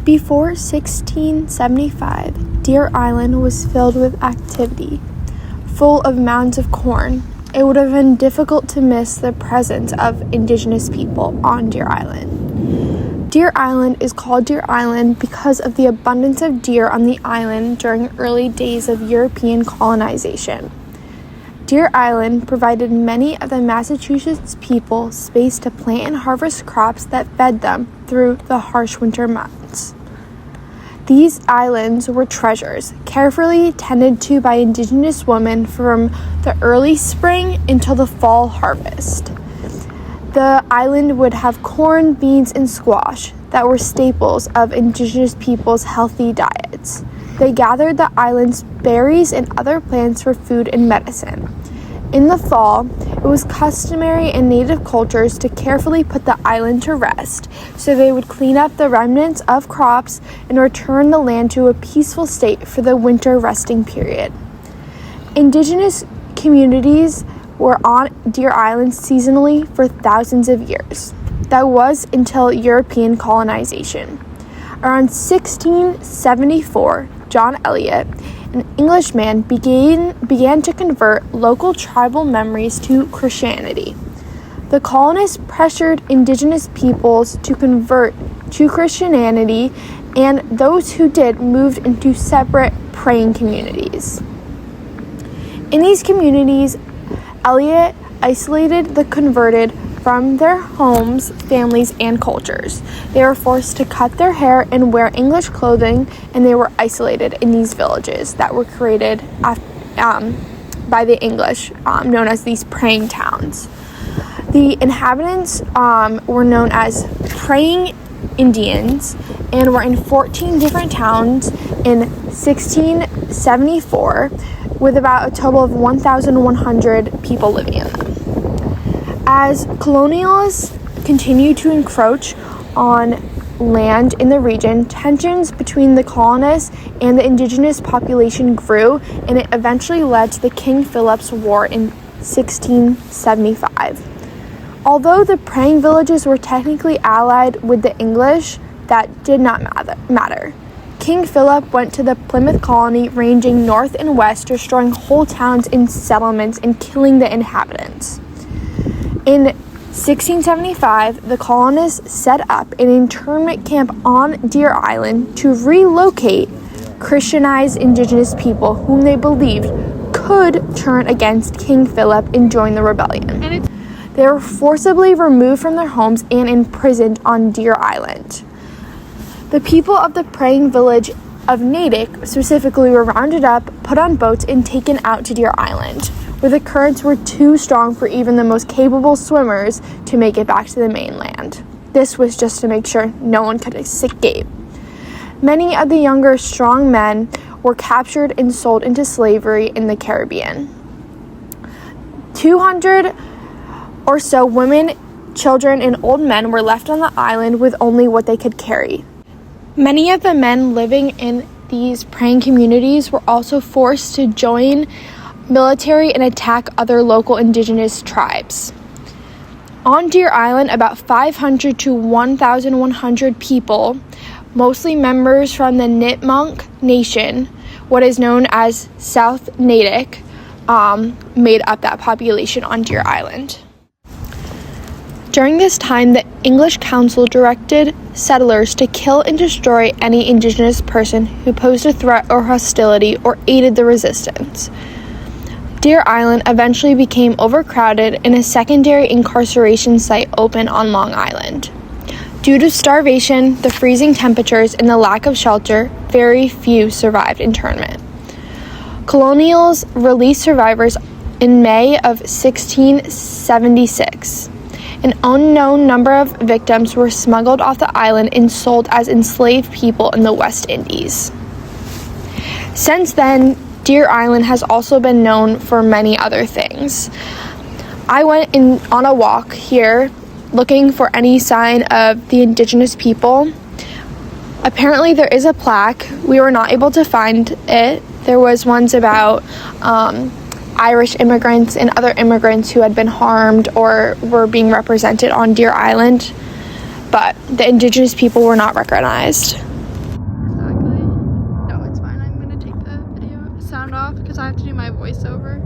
Before 1675, Deer Island was filled with activity, full of mounds of corn. It would have been difficult to miss the presence of indigenous people on Deer Island. Deer Island is called Deer Island because of the abundance of deer on the island during early days of European colonization. Deer Island provided many of the Massachusetts people space to plant and harvest crops that fed them through the harsh winter months. These islands were treasures, carefully tended to by indigenous women from the early spring until the fall harvest. The island would have corn, beans, and squash that were staples of indigenous people's healthy diets. They gathered the island's berries and other plants for food and medicine. In the fall, it was customary in native cultures to carefully put the island to rest, so they would clean up the remnants of crops and return the land to a peaceful state for the winter resting period. Indigenous communities were on Deer Island seasonally for thousands of years. That was until European colonization. Around 1674, John Eliot, an Englishman, began to convert local tribal memories to Christianity. The colonists pressured indigenous peoples to convert to Christianity, and those who did moved into separate praying communities. In these communities, Eliot isolated the converted from their homes, families, and cultures. They were forced to cut their hair and wear English clothing, and they were isolated in these villages that were created by the English, known as these praying towns. The inhabitants were known as praying Indians and were in 14 different towns in 1674, with about a total of 1,100 people living in them. As colonialists continued to encroach on land in the region, tensions between the colonists and the indigenous population grew, and it eventually led to the King Philip's War in 1675. Although the praying villages were technically allied with the English, that did not matter. King Philip went to the Plymouth colony, ranging north and west, destroying whole towns and settlements and killing the inhabitants. In 1675, the colonists set up an internment camp on Deer Island to relocate Christianized indigenous people whom they believed could turn against King Philip and join the rebellion. They were forcibly removed from their homes and imprisoned on Deer Island. The people of the praying village of Natick specifically were rounded up, put on boats, and taken out to Deer Island, where the currents were too strong for even the most capable swimmers to make it back to the mainland. This was just to make sure no one could escape. Many of the younger, strong men were captured and sold into slavery in the Caribbean. 200 or so women, children, and old men were left on the island with only what they could carry. Many of the men living in these praying communities were also forced to join military and attack other local indigenous tribes. On Deer Island, about 500 to 1,100 people, mostly members from the Nipmuc Nation, what is known as South Natick, made up that population on Deer Island. During this time, the English Council directed settlers to kill and destroy any indigenous person who posed a threat or hostility or aided the resistance. Deer Island eventually became overcrowded and a secondary incarceration site opened on Long Island. Due to starvation, the freezing temperatures, and the lack of shelter, very few survived internment. Colonials released survivors in May of 1676. An unknown number of victims were smuggled off the island and sold as enslaved people in the West Indies. Since then, Deer Island has also been known for many other things. I went on a walk here looking for any sign of the indigenous people. Apparently there is a plaque. We were not able to find it. There was ones about Irish immigrants and other immigrants who had been harmed or were being represented on Deer Island, but the indigenous people were not recognized. sound off because I have to do my voiceover.